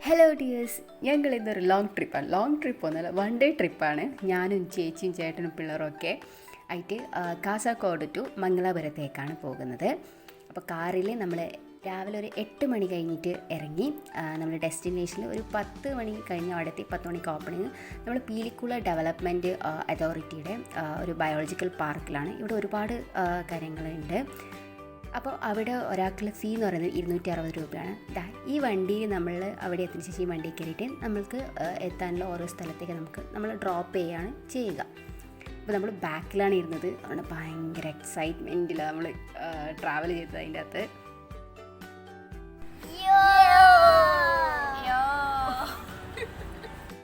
Hello dears, ഞങ്ങൾ ഇന്നൊരു long trip ഒന്നുമല്ല, വൺ ഡേ ട്രിപ്പാണ്. ഞാനും ചേച്ചിയും ചേട്ടനും പിള്ളേരൊക്കെ ആയിട്ട് കാസർഗോഡ് ടു മംഗലാപുരത്തേക്കാണ് പോകുന്നത്. അപ്പോൾ കാറിൽ നമ്മൾ രാവിലെ ഒരു 8 മണി കഴിഞ്ഞിട്ട് ഇറങ്ങി. നമ്മൾ ഡെസ്റ്റിനേഷനിൽ ഒരു 10 മണി കഴിഞ്ഞ് അവിടെ എത്തി. 10 മണിക്ക് ഓപ്പണിങ്. നമ്മൾ പീലിക്കുള ഡെവലപ്മെൻറ്റ് അതോറിറ്റിയുടെ ഒരു ബയോളജിക്കൽ പാർക്കിലാണ്. ഇവിടെ ഒരുപാട് കാര്യങ്ങളുണ്ട്. അപ്പോൾ അവിടെ ഒരാൾക്കുള്ള ഫീ എന്ന് പറയുന്നത് 260 രൂപയാണ്. ഈ വണ്ടി നമ്മൾ അവിടെ എത്തിയ ശേഷം ഈ വണ്ടി കയറിയിട്ട് നമ്മൾക്ക് എത്താനുള്ള ഓരോ സ്ഥലത്തേക്ക് നമ്മൾ ഡ്രോപ്പ് ചെയ്യുകയാണ് ചെയ്യുക. അപ്പോൾ നമ്മൾ ബാക്കിലാണ് ഇരുന്നത്. അതുകൊണ്ട് ഭയങ്കര എക്സൈറ്റ്മെൻറ്റിലാണ് നമ്മൾ ട്രാവൽ ചെയ്തത്. അതിൻ്റെ അകത്ത്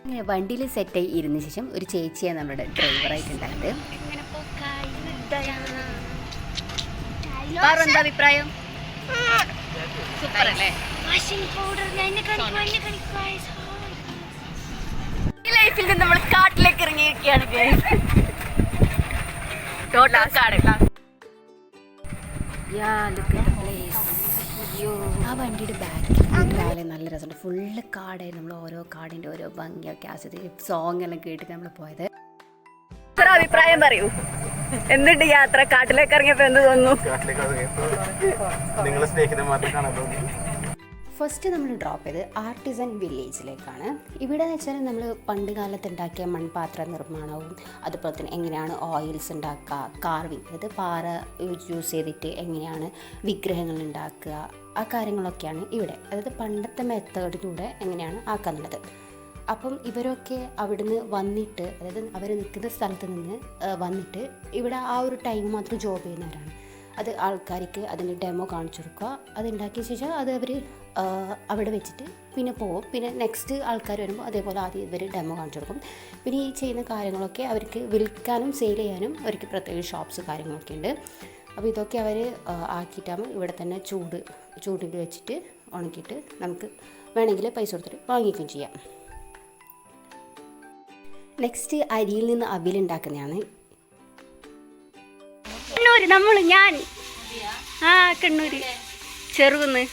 ഇങ്ങനെ വണ്ടിയിൽ സെറ്റായി ഇരുന്ന ശേഷം ഒരു ചേച്ചിയാണ് നമ്മുടെ ഡ്രൈവറായിട്ടുണ്ടായത്. എന്താ അഭിപ്രായം? സൂപ്പർ അല്ലേ? ഈ ലൈഫിൽ നിന്ന് നമ്മൾ കാട്ടിലേക്ക് ഇറങ്ങിയിരിക്കുകയാണ്. ആ വണ്ടിയുടെ ബാക്കിൽ രാവിലെ നല്ല രസമുണ്ട്. ഫുള്ള് കാടായി. നമ്മൾ ഓരോ കാടിൻ്റെ ഓരോ ഭംഗിയൊക്കെ ആസ്വദിച്ച് സോങ് എല്ലാം കേട്ടിട്ട് നമ്മൾ പോയത്. അഭിപ്രായം പറയൂ, എന്തുണ്ട് യാത്ര? കാട്ടിലേക്ക് ഇറങ്ങിയപ്പോൾ എന്ത് തോന്നുന്നു? ഫസ്റ്റ് നമ്മൾ ഡ്രോപ്പ് ചെയ്ത് ആർട്ടിസൻ വില്ലേജിലേക്കാണ്. ഇവിടെ എന്ന് വെച്ചാൽ നമ്മൾ പണ്ട് കാലത്ത് ഉണ്ടാക്കിയ മൺപാത്ര നിർമ്മാണവും അതുപോലെ തന്നെ എങ്ങനെയാണ് ഓയിൽസ് ഉണ്ടാക്കുക, കാർവിങ്, അതായത് പാറ യൂസ് ചെയ്തിട്ട് എങ്ങനെയാണ് വിഗ്രഹങ്ങൾ ഉണ്ടാക്കുക, ആ കാര്യങ്ങളൊക്കെയാണ് ഇവിടെ. അതായത് പണ്ടത്തെ മെത്തേഡിലൂടെ എങ്ങനെയാണ് ആക്കാനുള്ളത്. അപ്പം ഇവരൊക്കെ അവിടുന്ന് വന്നിട്ട്, അതായത് അവർ നിൽക്കുന്ന സ്ഥലത്ത് നിന്ന് വന്നിട്ട് ഇവിടെ ആ ഒരു ടൈം മാത്രം ജോബ് ചെയ്യുന്നവരാണ്. അത് ആൾക്കാർക്ക് അതിൻ്റെ ഡെമോ കാണിച്ചു കൊടുക്കുക. അത് ഉണ്ടാക്കിയ ശേഷം അത് അവർ അവിടെ വെച്ചിട്ട് പിന്നെ പോകും. പിന്നെ നെക്സ്റ്റ് ആൾക്കാർ വരുമ്പോൾ അതേപോലെ ആദ്യം ഇവർ ഡെമോ കാണിച്ചു കൊടുക്കും. പിന്നെ ഈ ചെയ്യുന്ന കാര്യങ്ങളൊക്കെ അവർക്ക് വിൽക്കാനും സെയിൽ ചെയ്യാനും അവർക്ക് പ്രത്യേക ഷോപ്സ് കാര്യങ്ങളൊക്കെ ഉണ്ട്. അപ്പോൾ ഇതൊക്കെ അവർ ആക്കിയിട്ടാകുമ്പോൾ ഇവിടെ തന്നെ ചൂടിൽ വെച്ചിട്ട് ഉണക്കിയിട്ട് നമുക്ക് വേണമെങ്കിൽ പൈസ കൊടുത്തിട്ട് വാങ്ങിക്കുകയും ചെയ്യാം. നെക്സ്റ്റ് അരിയിൽ നിന്ന് അവിലുണ്ടാക്കുന്നതാണ്. കണ്ണൂര് ചെറുകുന്ന്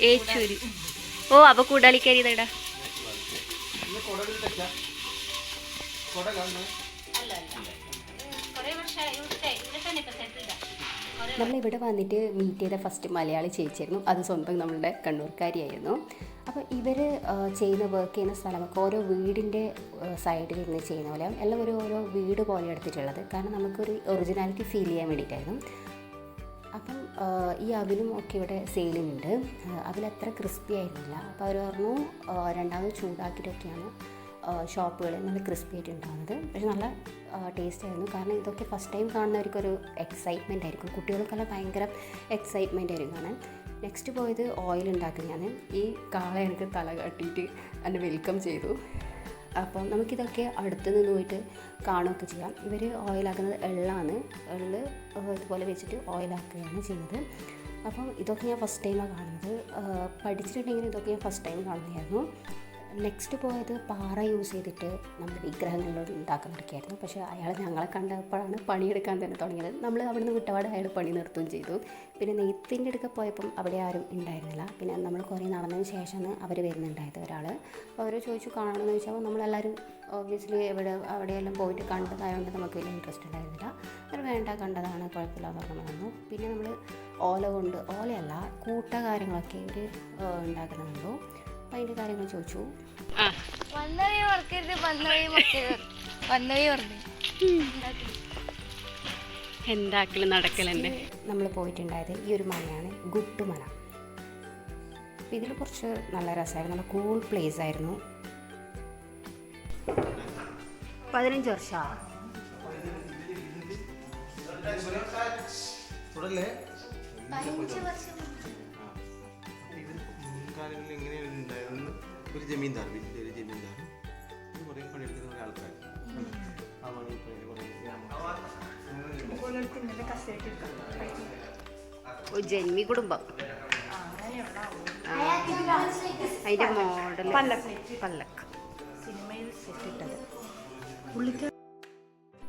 ഏച്ചൂര്. ഓ, അപ്പൊ കൂടാളിക്കാരി ഇതടാ. നമ്മളിവിടെ വന്നിട്ട് മീറ്റ് ചെയ്ത ഫസ്റ്റ് മലയാളി ചേച്ചിയായിരുന്നു. അത് സ്വന്തം നമ്മളുടെ കണ്ണൂർക്കാരിയായിരുന്നു. അപ്പോൾ ഇവർ ചെയ്യുന്ന വർക്ക് ചെയ്യുന്ന സ്ഥലമൊക്കെ ഓരോ വീടിൻ്റെ സൈഡിൽ ഇരുന്ന് ചെയ്യുന്ന പോലെ എല്ലാം ഓരോ വീട് പോലെ എടുത്തിട്ടുള്ളത്. കാരണം നമുക്കൊരു ഒറിജിനാലിറ്റി ഫീൽ ചെയ്യാൻ വേണ്ടിയിട്ടായിരുന്നു. അപ്പം ഈ അവിലും ഒക്കെ ഇവിടെ സെയിലിനുണ്ട്. അവിലത്ര ക്രിസ്പി ആയിരുന്നില്ല. അപ്പോൾ അവർ പറഞ്ഞു രണ്ടാമത് ചൂടാക്കിയിട്ടൊക്കെയാണ് ഷോപ്പുകളിൽ നല്ല ക്രിസ്പി ആയിട്ട് ഉണ്ടാകുന്നത്. പക്ഷെ നല്ല ടേസ്റ്റ് ആയിരുന്നു. കാരണം ഇതൊക്കെ ഫസ്റ്റ് ടൈം കാണുന്നവർക്കൊരു എക്സൈറ്റ്മെൻ്റ് ആയിരിക്കും. കുട്ടികൾക്കെല്ലാം ഭയങ്കര എക്സൈറ്റ്മെൻ്റ് ആയിരിക്കും കാണാൻ. നെക്സ്റ്റ് പോയത് ഓയിൽ ഉണ്ടാക്കുന്നതാണ്. ഈ കാള എനിക്ക് തല കാട്ടിയിട്ട് എന്നെ വെൽക്കം ചെയ്തു. അപ്പം നമുക്കിതൊക്കെ അടുത്ത് നിന്ന് പോയിട്ട് കാണുകയൊക്കെ ചെയ്യാം. ഇവർ ഓയിലാക്കുന്നത് എള്ളാണ്. എള്ള് ഇതുപോലെ വെച്ചിട്ട് ഓയിലാക്കുകയാണ് ചെയ്യുന്നത്. അപ്പം ഇതൊക്കെ ഞാൻ ഫസ്റ്റ് ടൈമാണ് കാണുന്നത്. പഠിച്ചിട്ടുണ്ടെങ്കിൽ ഇതൊക്കെ ഞാൻ ഫസ്റ്റ് ടൈം കാണുന്നതായിരുന്നു. നെക്സ്റ്റ് പോയത് പാറ യൂസ് ചെയ്തിട്ട് നമ്മൾ വിഗ്രഹങ്ങളിലോട് ഉണ്ടാക്കുന്നതൊക്കെയായിരുന്നു. പക്ഷേ അയാൾ ഞങ്ങളെ കണ്ടപ്പോഴാണ് പണിയെടുക്കാൻ തന്നെ തുടങ്ങിയത്. നമ്മൾ അവിടുന്ന് വിട്ടപാട് അയാൾ പണി നിർത്തുകയും ചെയ്തു. പിന്നെ നെയ്ത്തിൻ്റെ അടുക്ക പോയപ്പം അവിടെ ആരും ഉണ്ടായിരുന്നില്ല. പിന്നെ നമ്മൾ കുറേ നടന്നതിന് ശേഷമാണ് അവർ വരുന്നുണ്ടായത് ഒരാൾ. അപ്പോൾ അവർ ചോദിച്ചു കാണണമെന്ന് ചോദിച്ചാൽ നമ്മളെല്ലാവരും ഒബ്വിയസ്ലി അവിടെയെല്ലാം പോയിട്ട് കണ്ടതായതുകൊണ്ട് നമുക്ക് വലിയ ഇൻട്രസ്റ്റ് ഉണ്ടായിരുന്നില്ല. അവർ വേണ്ട, കണ്ടതാണ്, കുഴപ്പമില്ലാന്ന് പറഞ്ഞു വന്നു. പിന്നെ നമ്മൾ ഓലയല്ല കൂട്ട കാര്യങ്ങളൊക്കെ ഇവർ ഉണ്ടാക്കുന്നുണ്ടോ അതിൻ്റെ കാര്യങ്ങൾ ചോദിച്ചു. എന്താക്കലും നടക്കലെന്നെ. നമ്മൾ പോയിട്ടുണ്ടായത് ഈ ഒരു മലയാണ്, ഗുട്ടുമല. അപ്പോൾ ഇതിൽ കുറച്ച് നല്ല രസമായിരുന്നു. നല്ല കൂൾ പ്ലേസ് ആയിരുന്നു. 15 വർഷമാണ്. ഒരു ജമീന്ദാർ, വലിയൊരു ജമീന്ദാർ കുറേ പണിയെടുക്കുന്ന കുറേ ആൾക്കാർ. ജന്മി കുടുംബം. അതിൻ്റെ മോഡൽ പല്ലക്ക് സിനിമയിൽ സെറ്റിട്ടത്.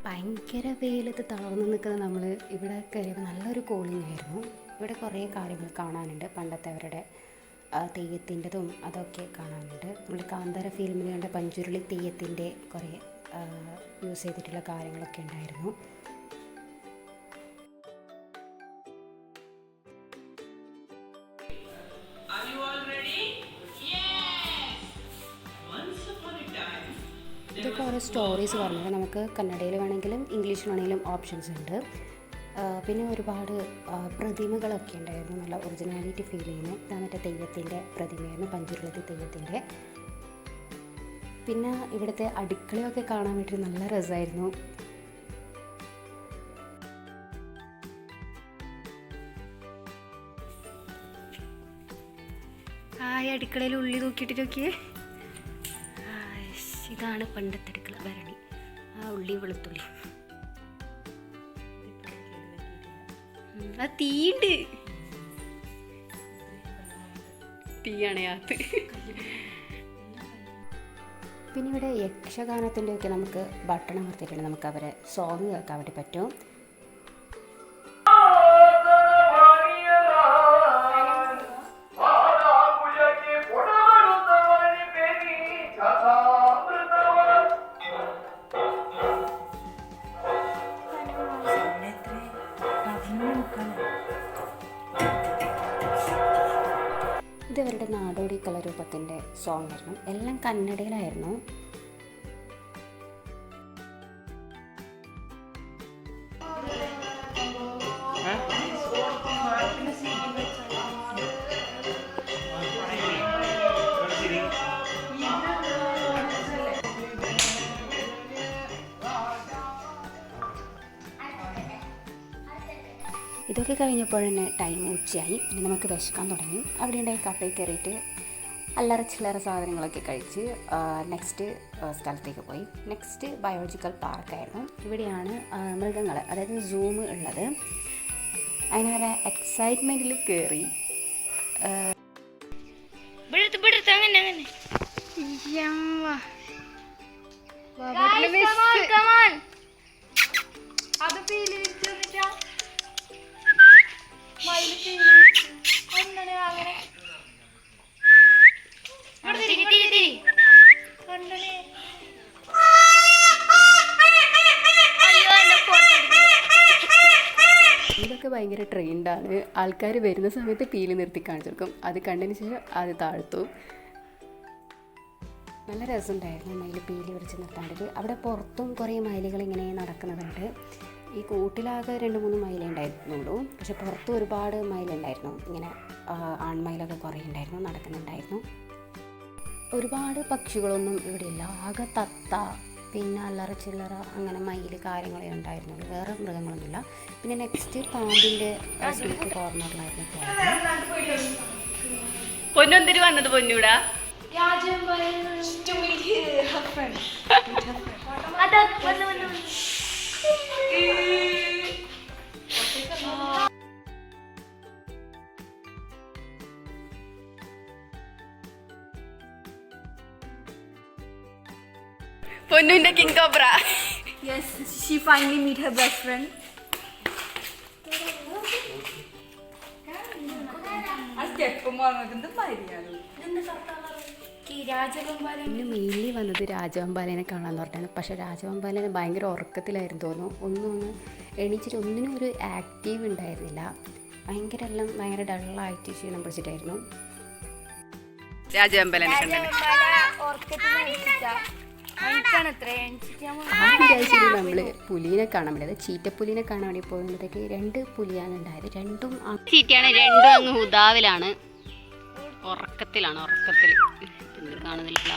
ഭയങ്കര വെയിലത്ത് തളർന്നു നിൽക്കുന്ന നമ്മൾ ഇവിടെ കയറിയപ്പോൾ നല്ലൊരു കൂളിംഗ് ആയിരുന്നു. ഇവിടെ കുറേ കാര്യങ്ങൾ കാണാനുണ്ട്. പണ്ടത്തെ അവരുടെ തെയ്യത്തിൻ്റെതും അതൊക്കെ കാണാനുണ്ട്. നമ്മൾ കാന്താര ഫിലിമിൽ കണ്ട പഞ്ചുരുളി തെയ്യത്തിൻ്റെ കുറേ യൂസ് ചെയ്തിട്ടുള്ള കാര്യങ്ങളൊക്കെ ഉണ്ടായിരുന്നു. ഇതൊക്കെ ഓരോ സ്റ്റോറീസ് പറഞ്ഞത് നമുക്ക് കന്നഡയിൽ വേണമെങ്കിലും ഇംഗ്ലീഷിൽ വേണമെങ്കിലും ഓപ്ഷൻസ് ഉണ്ട്. പിന്നെ ഒരുപാട് പ്രതിമകളൊക്കെ ഉണ്ടായിരുന്നു, നല്ല ഒറിജിനാലിറ്റി ഫീൽ ചെയ്യുന്ന. ഇതാ മറ്റേ തെയ്യത്തിൻ്റെ പ്രതിമയായിരുന്നു, പഞ്ചുരുളി തെയ്യത്തിൻ്റെ. പിന്നെ ഇവിടുത്തെ അടുക്കളയൊക്കെ കാണാൻ വേണ്ടി നല്ല രസമായിരുന്നു. അടുക്കളയിൽ ഉള്ളി തൂക്കിയിട്ട് നോക്കിയേ, ഇതാണ് പണ്ടത്തെ അടുക്കള ഭരണി. ഉള്ളി വെളുത്തുള്ളി തീണ്ട് തീയാണ് യാത്ത്. പിന്നെ ഇവിടെ യക്ഷഗാനത്തിൻ്റെയൊക്കെ നമുക്ക് ബട്ടൺ അമർത്തിയിട്ടുണ്ട്, നമുക്ക് അവരെ സോങ് കേൾക്കാൻ വേണ്ടി പറ്റും. ഇതവരുടെ നാടോടി കലാരൂപത്തിൻ്റെ സോങ് ആയിരുന്നു, എല്ലാം കന്നഡയിലായിരുന്നു. ഇതൊക്കെ കഴിഞ്ഞപ്പോൾ തന്നെ ടൈം ഉച്ചയായി. പിന്നെ നമുക്ക് വിശക്കാൻ തുടങ്ങി. അവിടെ ഉണ്ടായി കഫേ കയറിയിട്ട് അല്ലറ ചില്ലറ സാധനങ്ങളൊക്കെ കഴിച്ച് നെക്സ്റ്റ് സ്ഥലത്തേക്ക് പോയി. നെക്സ്റ്റ് ബയോളജിക്കൽ പാർക്കായിരുന്നു. ഇവിടെയാണ് മൃഗങ്ങൾ, അതായത് സൂം ഉള്ളത്. അതിനൊരു എക്സൈറ്റ്മെൻറ്റിൽ കയറി. ഇതൊക്കെ ഭയങ്കര ട്രെയിൻഡാണ്. ആൾക്കാർ വരുന്ന സമയത്ത് പീലി നിർത്തി കാണിച്ചു കൊടുക്കും, അത് കണ്ടതിന് ശേഷം അത് താഴ്ത്തും. നല്ല രസമുണ്ടായിരുന്നു മയിൽ പീലി വിളിച്ച് നിർത്താണ്ട്. അവിടെ പുറത്തും കുറേ മയിലുകൾ ഇങ്ങനെ നടക്കുന്നതുണ്ട്. ഈ കൂട്ടിലാകെ 2-3 മയിലേ ഉണ്ടായിരുന്നുള്ളൂ, പക്ഷെ പുറത്തും ഒരുപാട് മയിലുണ്ടായിരുന്നു. ഇങ്ങനെ ആൺമയിലൊക്കെ കുറേ ഉണ്ടായിരുന്നു, നടക്കുന്നുണ്ടായിരുന്നു. ഒരുപാട് പക്ഷികളൊന്നും ഇവിടെ ഇല്ല, ആകെ തത്ത, പിന്നെ അല്ലറ ചില്ലറ അങ്ങനെ മയിൽ കാര്യങ്ങളേ ഉണ്ടായിരുന്നുള്ളൂ, വേറെ മൃഗങ്ങളൊന്നുമില്ല. പിന്നെ നെക്സ്റ്റ് പാമ്പിൻ്റെ സ്വീറ്റ് കോർണറിലായിരുന്നു പോയത്. പൊന്നൊന്തിരി വന്നത് പൊന്നൂടാ പൊന്നുവിന്റെ king cobra. Yes, she finally meet her best friend. പിന്നെ മെയിൻലി വന്നത് രാജവെമ്പാലേനെ കാണാമെന്ന് പറഞ്ഞാണ്. പക്ഷേ രാജവെമ്പാലേനെ ഭയങ്കര ഉറക്കത്തിലായിരുന്നു തോന്നുന്നു. ഒന്നും എണീച്ചിട്ട് ഒന്നിനും ഒരു ആക്റ്റീവ് ഉണ്ടായിരുന്നില്ല. ഭയങ്കര ഡള്ളായിട്ട് ക്ഷീണം പിടിച്ചിട്ടായിരുന്നു. രാജവെമ്പാലനെ നമ്മൾ പുലിനെ കാണാൻ വേണ്ടി, അത് ചീറ്റപ്പുലിനെ കാണാൻ വേണ്ടി പോകുമ്പോഴത്തേക്ക് 2 പുലിയാണ് ഉണ്ടായത്. രണ്ടും ചീറ്റയാണ്, രണ്ടും അങ്ങ് ഹുദാവിലാണ്, ഉറക്കത്തിൽ കാണുന്നില്ല.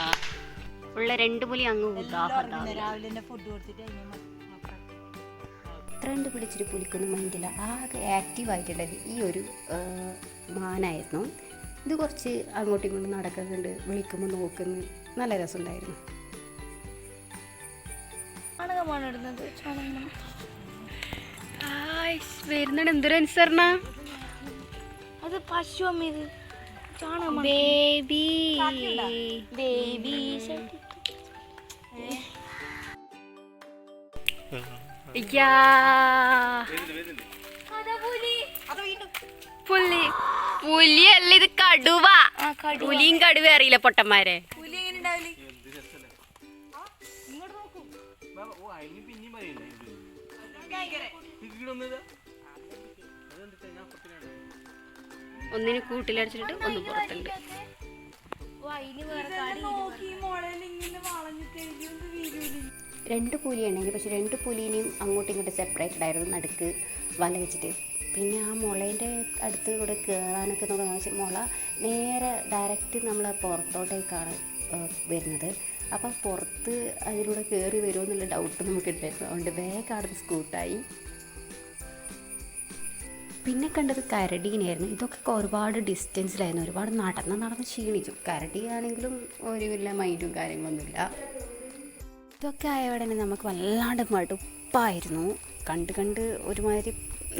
ഉള്ള 2 പുലി അങ്ങ് എത്രണ്ട് പിടിച്ചിട്ട് പുലിക്കൊന്നും മൈൻഡില്ല, ആകെ ആക്റ്റീവായിട്ടുള്ളത് ഈ ഒരു മാനായിരുന്നു. ഇത് കുറച്ച് അങ്ങോട്ടും ഇങ്ങോട്ടും നടക്കുന്നുണ്ട്, വിളിക്കുമ്പോൾ നോക്കുന്നു, നല്ല രസമുണ്ടായിരുന്നു. വരുന്നുണ്ട് എന്തൊരു അനുസരണ, അത് പശു അമ്മ ബേബി പുലി പുലിയല്ല, ഇത് കടുവ. പുലിയും കടുവ അറിയില്ല പൊട്ടന്മാരെ. പുലി എങ്ങനെ ഉണ്ടാവില്ലേ? ഓ അതിന് പിന്നെയും പറയില്ല ഒന്നിന് കൂട്ടിലടിച്ചിട്ട് ഒന്ന് പുറത്തുണ്ട്. രണ്ട് പുലിയുണ്ടെങ്കിൽ പക്ഷെ രണ്ട് പുലിനെയും അങ്ങോട്ടും ഇങ്ങോട്ടും സെപ്പറേറ്റഡ് ആയിരുന്നു നടുക്ക് വല വെച്ചിട്ട്. പിന്നെ ആ മുളേൻ്റെ അടുത്ത് കൂടെ കയറാനൊക്കെ നോക്കുന്ന വെച്ചാൽ മുള നേരെ ഡയറക്റ്റ് നമ്മൾ പുറത്തോട്ടേക്കാണ് വരുന്നത്. അപ്പം പുറത്ത് അതിലൂടെ കയറി വരുമോ എന്നുള്ള ഡൗട്ട് നമുക്കുണ്ടായിരുന്നു. അതുകൊണ്ട് വേഗം അവിടെ സ്കൂട്ടായി. പിന്നെ കണ്ടത് കരടീനെയായിരുന്നു. ഇതൊക്കെ ഒരുപാട് ഡിസ്റ്റൻസിലായിരുന്നു. ഒരുപാട് നടന്ന് ക്ഷീണിച്ചു. കരടിയാണെങ്കിലും ഒരു വലിയ മൈൻഡും കാര്യങ്ങളൊന്നുമില്ല. ഇതൊക്കെ ആയവിടെ തന്നെ നമുക്ക് വല്ലാണ്ട് മടുപ്പായിരുന്നു. കണ്ട് ഒരുമാതിരി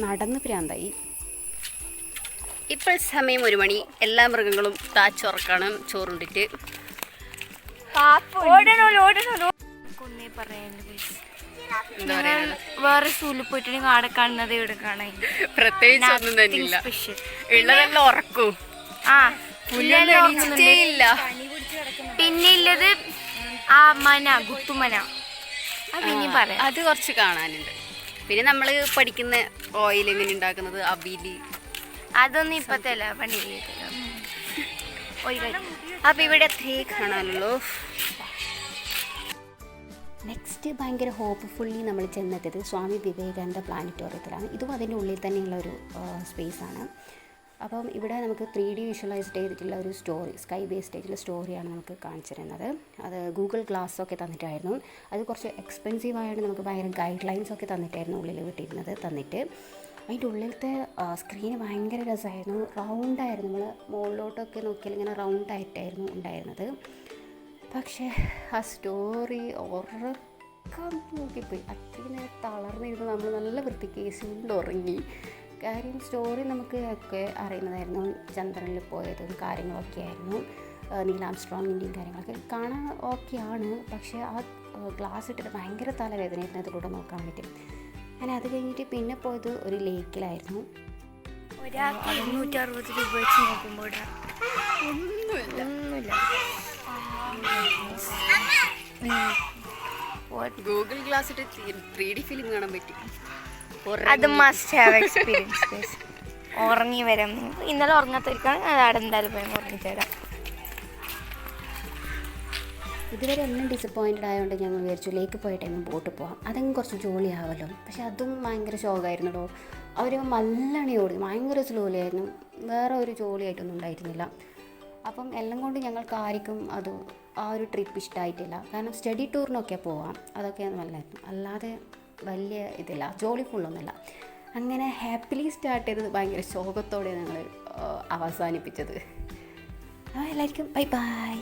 നടന്ന് പ്രാന്തായി. ഇപ്പോൾ സമയം 1 മണി. എല്ലാ മൃഗങ്ങളും താച്ചുറക്കണം ചോറുണ്ടിട്ട്. എന്താ പറയാ, വേറെ സൂല് പോയിട്ട് ആടെ കാണുന്നത് ഇവിടെ കാണാൻ പ്രത്യേകിച്ച് ഒന്നും തന്നെയില്ല. ഉള്ളതെല്ലാം ഉറക്കും. ഇല്ല. പിന്നെ ഉള്ളത് ആ ഗുത്തുമന, പിന്നെയും പറയാം. അത് കുറച്ച് കാണാനുണ്ട്. പിന്നെ നമ്മൾ പഠിക്കുന്ന ഓയിൽ എങ്ങനെ ഉണ്ടാക്കുന്നത്, അവില്, അതൊന്നും ഇപ്പത്തെ അല്ല, പണി. അപ്പം ഇവിടെ അത്രേ കാണാനുള്ളൂ. നെക്സ്റ്റ് ഭയങ്കര ഹോപ്പ്ഫുള്ളി നമ്മൾ ചെന്നെത്തിയത് സ്വാമി വിവേകാനന്ദ പ്ലാനറ്റോറിയത്തിലാണ്. ഇതും അതിൻ്റെ ഉള്ളിൽ തന്നെയുള്ളൊരു സ്പേസാണ്. അപ്പം ഇവിടെ നമുക്ക് 3D വിഷ്വലൈസ്ഡ് ചെയ്തിട്ടുള്ള ഒരു സ്റ്റോറി, സ്കൈ ബേസ്ഡ് ആയിട്ടുള്ള സ്റ്റോറിയാണ് നമുക്ക് കാണിച്ചു തരുന്നത്. അത് ഗൂഗിൾ ഗ്ലാസ്സൊക്കെ തന്നിട്ടായിരുന്നു. അത് കുറച്ച് എക്സ്പെൻസീവായിട്ട് നമുക്ക് ഭയങ്കര ഗൈഡ് ലൈൻസൊക്കെ തന്നിട്ടായിരുന്നു ഉള്ളിൽ വിട്ടിരുന്നത്. അതിൻ്റെ ഉള്ളിലത്തെ സ്ക്രീന് ഭയങ്കര രസമായിരുന്നു. റൗണ്ടായിരുന്നു. നമ്മൾ മുകളിലോട്ടൊക്കെ നോക്കിയാൽ ഇങ്ങനെ റൗണ്ടായിട്ടായിരുന്നു ഉണ്ടായിരുന്നത്. പക്ഷേ ആ സ്റ്റോറി ഉറക്കം നോക്കിപ്പോയി. അത്രയും നേരം തളർന്നിരുന്നു. നമ്മൾ നല്ല വൃത്തിക്ക് ഉറങ്ങി. കാര്യം സ്റ്റോറി നമുക്ക് ഒക്കെ അറിയുന്നതായിരുന്നു. ചന്ദ്രനിൽ പോയതും കാര്യങ്ങളൊക്കെ ആയിരുന്നു. നീൽ ആംസ്ട്രോങ്ങിൻ്റെയും കാര്യങ്ങളൊക്കെ കാണാൻ ഓക്കെയാണ്. പക്ഷേ ആ ഗ്ലാസ് ഇട്ടിട്ട് ഭയങ്കര തലവേദനയായിരുന്നു അതിലൂടെ നോക്കാൻ പറ്റും. അങ്ങനെ അത് കഴിഞ്ഞിട്ട് പിന്നെ പോയത് ഒരു ലേക്കിലായിരുന്നു. ഒരാൾക്ക് 260 രൂപ വെച്ച് നോക്കുമ്പോൾ ഒന്നുമില്ല. ഗൂഗിൾ ഗ്ലാസ് ഇട്ട് 3D ഫിലിം കാണാൻ പറ്റി. അത് മസ്റ്റ് ഹാവ് എക്സ്പീരിയൻസ്. ഉറങ്ങി വരാം. ഇന്നലെ ഉറങ്ങാത്തവർക്കാണ് അവിടെ എന്തായാലും പോയി ഉറങ്ങിത്തരാം. ഇതുവരെ എല്ലാം ഡിസപ്പോയിൻറ്റഡ് ആയതുകൊണ്ട് ഞങ്ങൾ വിചാരിച്ചു ലേക്ക് പോയ ടൈമിൽ ബോട്ട് പോകാം, അതെങ്കിലും കുറച്ച് ജോളി ആവുമല്ലോ. പക്ഷെ അതും ഭയങ്കര ഷോക്കായിരുന്നല്ലോ. അവർ മല്ലണി ഓടി ഭയങ്കര സ്ലോലിയായിരുന്നു. വേറെ ഒരു ജോളിയായിട്ടൊന്നും ഉണ്ടായിരുന്നില്ല. അപ്പം എല്ലാം കൊണ്ട് ഞങ്ങൾക്ക് ആർക്കും അത് ആ ഒരു ട്രിപ്പ് ഇഷ്ടമായിട്ടില്ല. കാരണം സ്റ്റഡി ടൂറിനൊക്കെ പോവാം, അതൊക്കെ നല്ലതായിരുന്നു. അല്ലാതെ വലിയ ഇതില്ല, ജോളി ഫുള്ളൊന്നുമില്ല. അങ്ങനെ ഹാപ്പിലി സ്റ്റാർട്ട് ചെയ്തത് ഭയങ്കര ശോകത്തോടെ ഞങ്ങൾ അവസാനിപ്പിച്ചത്. എല്ലാവർക്കും ബൈ ബൈ.